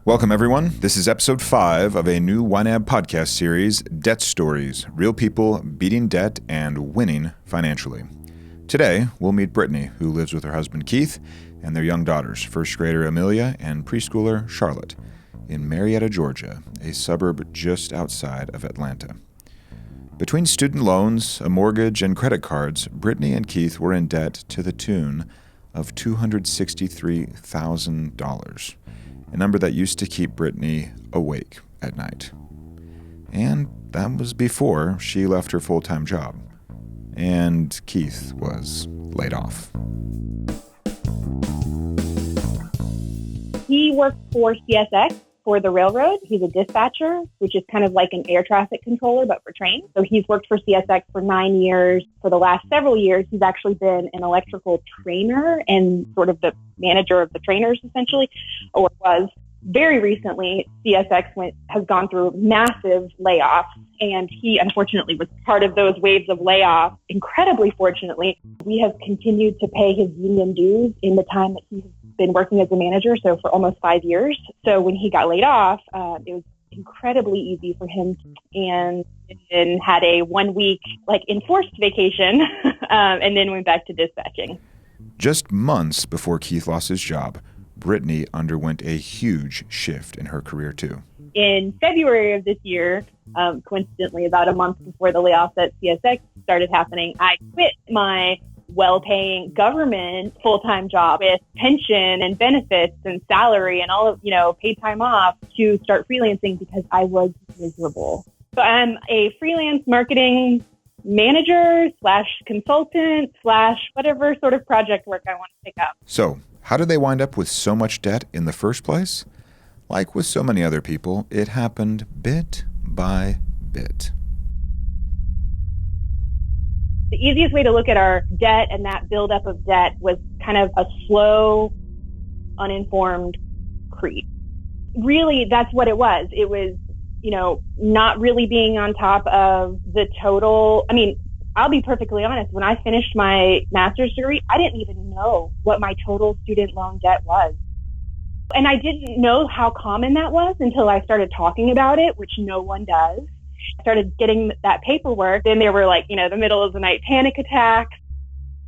Welcome, everyone. This is episode 5 of a new YNAB podcast series, Debt Stories, Real People Beating Debt and Winning Financially. Today, we'll meet Brittany, who lives with her husband Keith and their young daughters, first grader Amelia and preschooler Charlotte, in Marietta, Georgia, a suburb just outside of Atlanta. Between student loans, a mortgage, and credit cards, Brittany and Keith were in debt to the tune of $263,000. A number that used to keep Brittany awake at night. And that was before she left her full-time job. And Keith was laid off. He worked for CSX for the railroad. He's a dispatcher, which is kind of like an air traffic controller, but for trains. So he's worked for CSX for 9 years. For the last several years, he's actually been an electrical trainer and sort of the manager of the trainers, essentially, or was. Very recently, CSX has gone through massive layoffs, and he unfortunately was part of those waves of layoffs. Incredibly fortunately, we have continued to pay his union dues in the time that he's been working as a manager, so for almost 5 years. So when he got laid off, it was incredibly easy for him, and had a 1 week enforced vacation and then went back to dispatching. Just months before Keith lost his job, Brittany underwent a huge shift in her career too. In February of this year, coincidentally about a month before the layoffs at CSX started happening, I quit my well-paying government full-time job with pension and benefits and salary and all of, paid time off to start freelancing because I was miserable. So I'm a freelance marketing manager / consultant / whatever sort of project work I want to pick up. So how did they wind up with so much debt in the first place? Like with so many other people, it happened bit by bit. The easiest way to look at our debt and that buildup of debt was kind of a slow, uninformed creep. Really, that's what it was. It was, not really being on top of the total. I mean, I'll be perfectly honest. When I finished my master's degree, I didn't even know what my total student loan debt was. And I didn't know how common that was until I started talking about it, which no one does. I started getting that paperwork. Then there were the middle of the night panic attacks.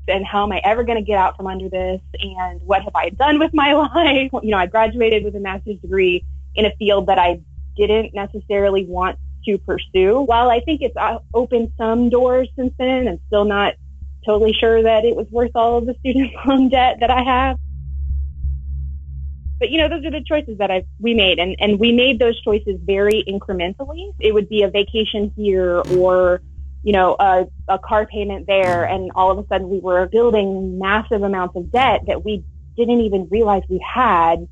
And how am I ever going to get out from under this? And what have I done with my life? I graduated with a master's degree in a field that I didn't necessarily want to pursue. While I think it's opened some doors since then, I'm still not totally sure that it was worth all of the student loan debt that I have. But, those are the choices that we made. And we made those choices very incrementally. It would be a vacation here or, a car payment there. And all of a sudden we were building massive amounts of debt that we didn't even realize we had.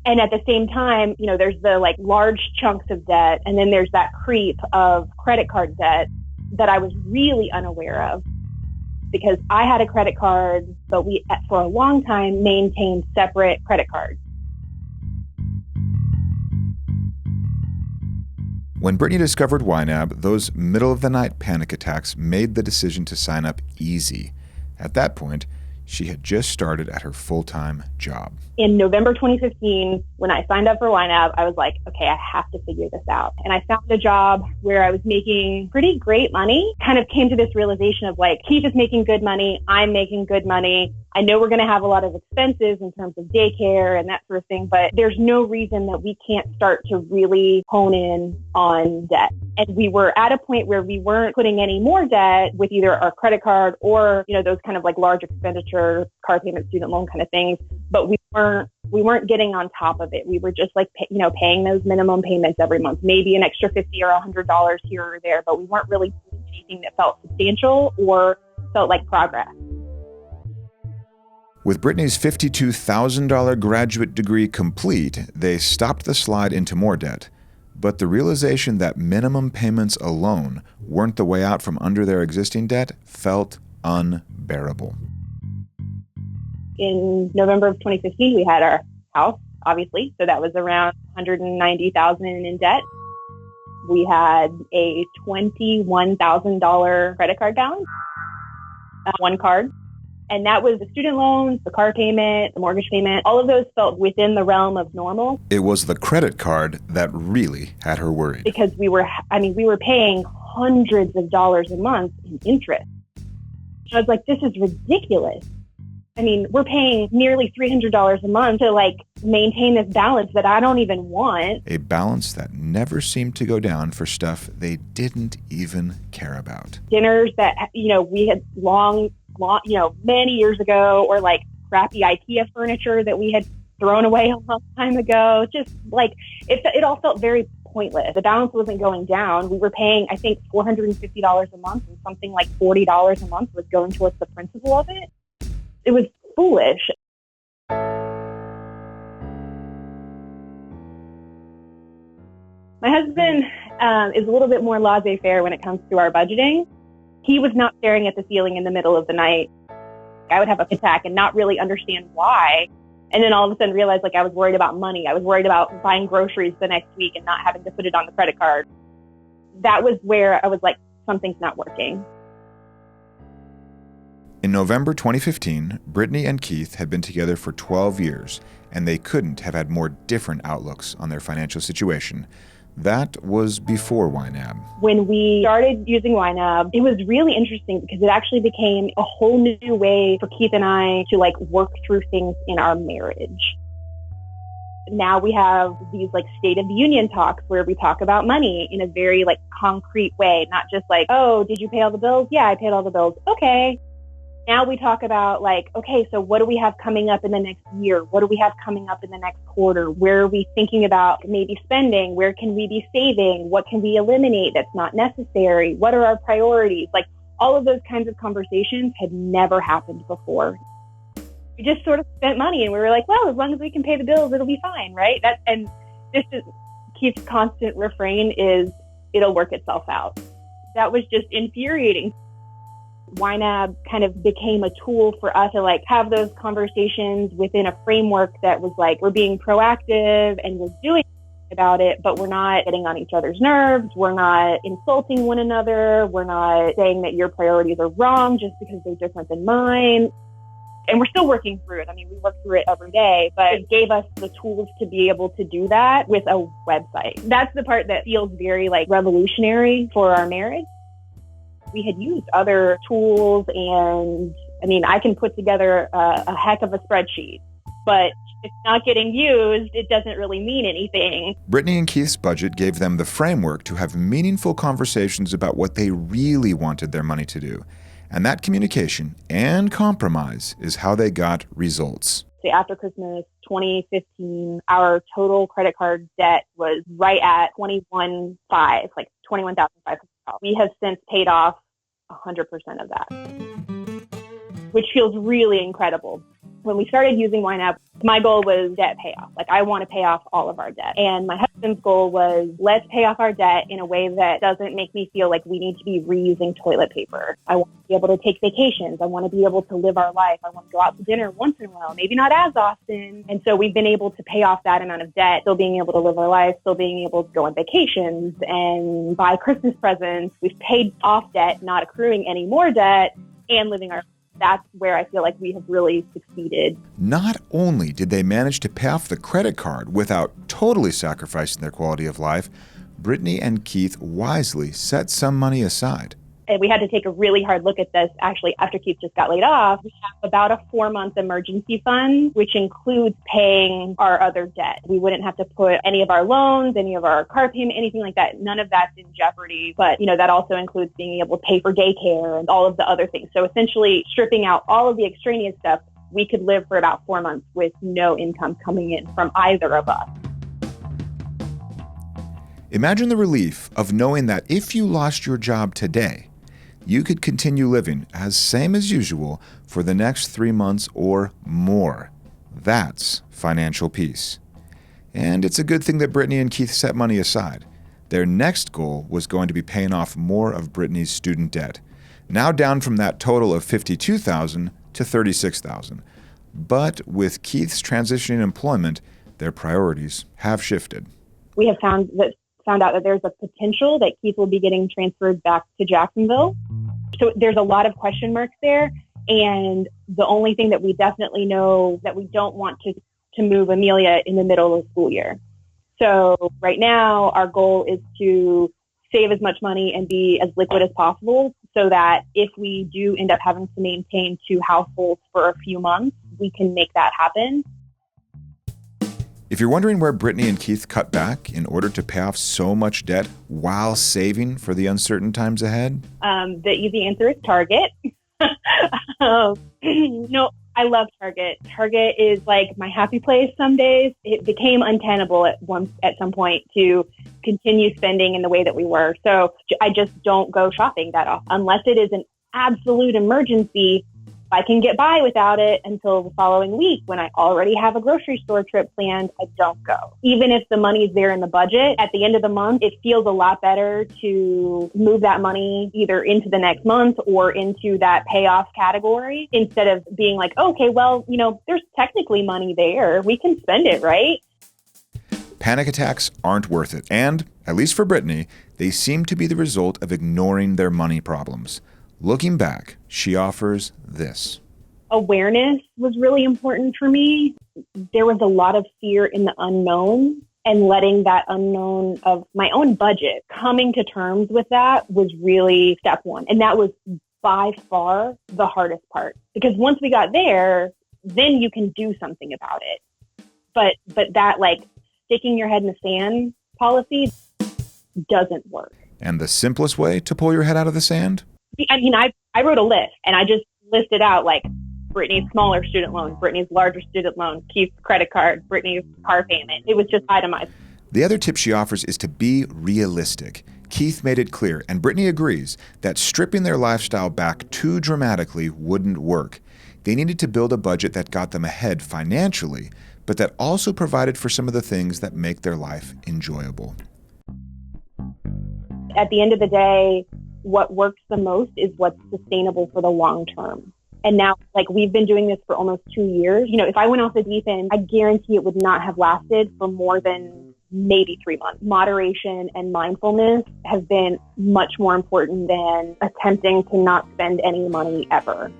And at the same time, there's the large chunks of debt. And then there's that creep of credit card debt that I was really unaware of. Because I had a credit card, but we, for a long time, maintained separate credit cards. When Brittany discovered YNAB, those middle-of-the-night panic attacks made the decision to sign up easy. At that point, she had just started at her full-time job. In November 2015, when I signed up for YNAB, I was like, okay, I have to figure this out. And I found a job where I was making pretty great money. Kind of came to this realization of Keith is making good money. I'm making good money. I know we're going to have a lot of expenses in terms of daycare and that sort of thing, but there's no reason that we can't start to really hone in on debt. And we were at a point where we weren't putting any more debt with either our credit card or, those kind of large expenditure, car payment, student loan kind of things. But we weren't getting on top of it. We were just paying those minimum payments every month, maybe an extra $50 or $100 here or there, but we weren't really doing anything that felt substantial or felt like progress. With Brittany's $52,000 graduate degree complete, they stopped the slide into more debt. But the realization that minimum payments alone weren't the way out from under their existing debt felt unbearable. In November of 2015, we had our house, obviously. So that was around $190,000 in debt. We had a $21,000 credit card balance, one card. And that was the student loans, the car payment, the mortgage payment. All of those felt within the realm of normal. It was the credit card that really had her worried. Because we were paying hundreds of dollars a month in interest. I was like, this is ridiculous. I mean, we're paying nearly $300 a month to maintain this balance that I don't even want. A balance that never seemed to go down for stuff they didn't even care about. Dinners that, we had many years ago, or crappy IKEA furniture that we had thrown away a long time ago. Just it all felt very pointless. The balance wasn't going down. We were paying, I think, $450 a month, and something like $40 a month was going towards the principal of it. It was foolish. My husband is a little bit more laissez-faire when it comes to our budgeting. He was not staring at the ceiling in the middle of the night. I would have a attack and not really understand why. And then all of a sudden realize I was worried about money. I was worried about buying groceries the next week and not having to put it on the credit card. That was where I was like, something's not working. In November 2015, Brittany and Keith had been together for 12 years, and they couldn't have had more different outlooks on their financial situation. That was before YNAB. When we started using YNAB, it was really interesting because it actually became a whole new way for Keith and I to work through things in our marriage. Now we have these State of the Union talks where we talk about money in a very concrete way, not just oh, did you pay all the bills? Yeah, I paid all the bills. Okay. Now we talk about okay, so what do we have coming up in the next year? What do we have coming up in the next quarter? Where are we thinking about maybe spending? Where can we be saving? What can we eliminate that's not necessary? What are our priorities? All of those kinds of conversations had never happened before. We just sort of spent money and we were like, well, as long as we can pay the bills, it'll be fine, right? And this is Keith's constant refrain is, it'll work itself out. That was just infuriating. YNAB kind of became a tool for us to have those conversations within a framework that was we're being proactive and we're doing about it, but we're not getting on each other's nerves. We're not insulting one another. We're not saying that your priorities are wrong just because they're different than mine. And we're still working through it. I mean, we work through it every day, but it gave us the tools to be able to do that with a website. That's the part that feels very revolutionary for our marriage. We had used other tools and I can put together a heck of a spreadsheet, but if it's not getting used, it doesn't really mean anything. Brittany and Keith's budget gave them the framework to have meaningful conversations about what they really wanted their money to do. And that communication and compromise is how they got results. After Christmas 2015, our total credit card debt was right at $21,500, $21,500. We have since paid off 100% of that, which feels really incredible. When we started using YNAB, my goal was debt payoff. I want to pay off all of our debt. And my husband's goal was, let's pay off our debt in a way that doesn't make me feel like we need to be reusing toilet paper. I want to be able to take vacations. I want to be able to live our life. I want to go out to dinner once in a while, maybe not as often. And so we've been able to pay off that amount of debt, still being able to live our life, still being able to go on vacations and buy Christmas presents. We've paid off debt, not accruing any more debt, and living our life. That's where I feel like we have really succeeded. Not only did they manage to pay off the credit card without totally sacrificing their quality of life, Brittany and Keith wisely set some money aside. And we had to take a really hard look at this. Actually, after Keith just got laid off, we have about a 4-month emergency fund, which includes paying our other debt. We wouldn't have to put any of our loans, any of our car payment, anything like that. None of that's in jeopardy. But, that also includes being able to pay for daycare and all of the other things. So essentially, stripping out all of the extraneous stuff, we could live for about 4 months with no income coming in from either of us. Imagine the relief of knowing that if you lost your job today, you could continue living as same as usual for the next 3 months or more. That's financial peace. And it's a good thing that Brittany and Keith set money aside. Their next goal was going to be paying off more of Brittany's student debt, now down from that total of $52,000 to $36,000. But with Keith's transitioning employment, their priorities have shifted. We have found out that there's a potential that Keith will be getting transferred back to Jacksonville. So there's a lot of question marks there. And the only thing that we definitely know that we don't want to move Amelia in the middle of the school year. So right now, our goal is to save as much money and be as liquid as possible so that if we do end up having to maintain 2 households for a few months, we can make that happen. If you're wondering where Brittany and Keith cut back in order to pay off so much debt while saving for the uncertain times ahead, the easy answer is Target. No, I love Target. Target is like my happy place some days. It became untenable at some point to continue spending in the way that we were. So I just don't go shopping that often unless it is an absolute emergency. I can get by without it until the following week when I already have a grocery store trip planned. I don't go. Even if the money's there in the budget, at the end of the month, it feels a lot better to move that money either into the next month or into that payoff category instead of being like, okay, well, there's technically money there. We can spend it, right? Panic attacks aren't worth it. And, at least for Brittany, they seem to be the result of ignoring their money problems. Looking back, she offers this. Awareness was really important for me. There was a lot of fear in the unknown, and letting that unknown of my own budget, coming to terms with that was really step one. And that was by far the hardest part, because once we got there, then you can do something about it. But that sticking your head in the sand policy doesn't work. And the simplest way to pull your head out of the sand? I wrote a list and I just listed out Brittany's smaller student loan, Brittany's larger student loan, Keith's credit card, Brittany's car payment. It was just itemized. The other tip she offers is to be realistic. Keith made it clear, and Brittany agrees, that stripping their lifestyle back too dramatically wouldn't work. They needed to build a budget that got them ahead financially, but that also provided for some of the things that make their life enjoyable. At the end of the day, what works the most is what's sustainable for the long term. And now, we've been doing this for almost 2 years. If I went off the deep end, I guarantee it would not have lasted for more than maybe 3 months. Moderation and mindfulness have been much more important than attempting to not spend any money ever.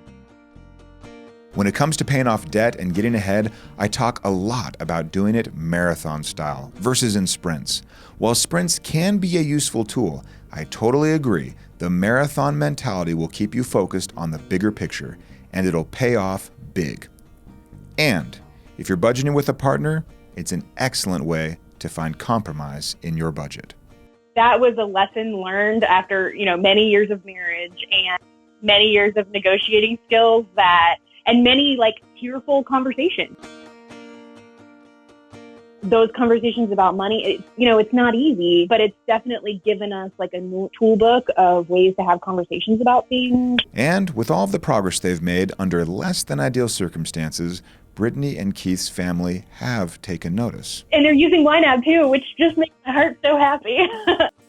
When it comes to paying off debt and getting ahead, I talk a lot about doing it marathon style versus in sprints. While sprints can be a useful tool, I totally agree. The marathon mentality will keep you focused on the bigger picture, and it'll pay off big. And if you're budgeting with a partner, it's an excellent way to find compromise in your budget. That was a lesson learned after, many years of marriage and many years of negotiating skills and many tearful conversations. Those conversations about money, it's not easy, but it's definitely given us a new toolbook of ways to have conversations about things. And with all of the progress they've made under less than ideal circumstances, Brittany and Keith's family have taken notice. And they're using YNAB too, which just makes my heart so happy.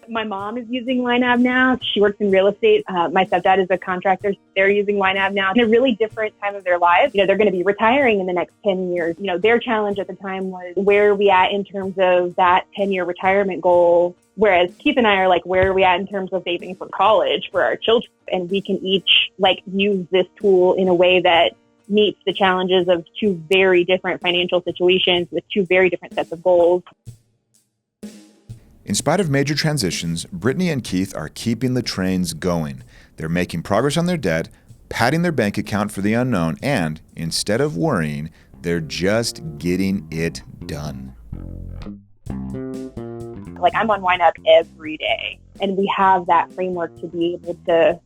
My mom is using YNAB now. She works in real estate. My stepdad is a contractor. They're using YNAB now in a really different time of their lives. They're going to be retiring in the next 10 years. Their challenge at the time was, where are we at in terms of that 10-year retirement goal? Whereas Keith and I are where are we at in terms of saving for college for our children? And we can each use this tool in a way that meets the challenges of 2 very different financial situations with 2 very different sets of goals. In spite of major transitions, Brittany and Keith are keeping the trains going. They're making progress on their debt, padding their bank account for the unknown, and instead of worrying, they're just getting it done. I'm on YNAB every day, and we have that framework to be able to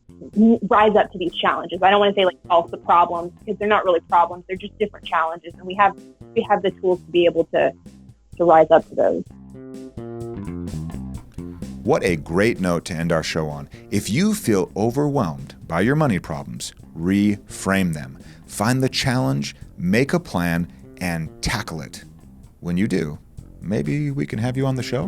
rise up to these challenges. I don't want to say solve the problems, because they're not really problems. They're just different challenges, and we have the tools to be able to rise up to those. What a great note to end our show on. If you feel overwhelmed by your money problems, reframe them. Find the challenge, make a plan, and tackle it. When you do, maybe we can have you on the show.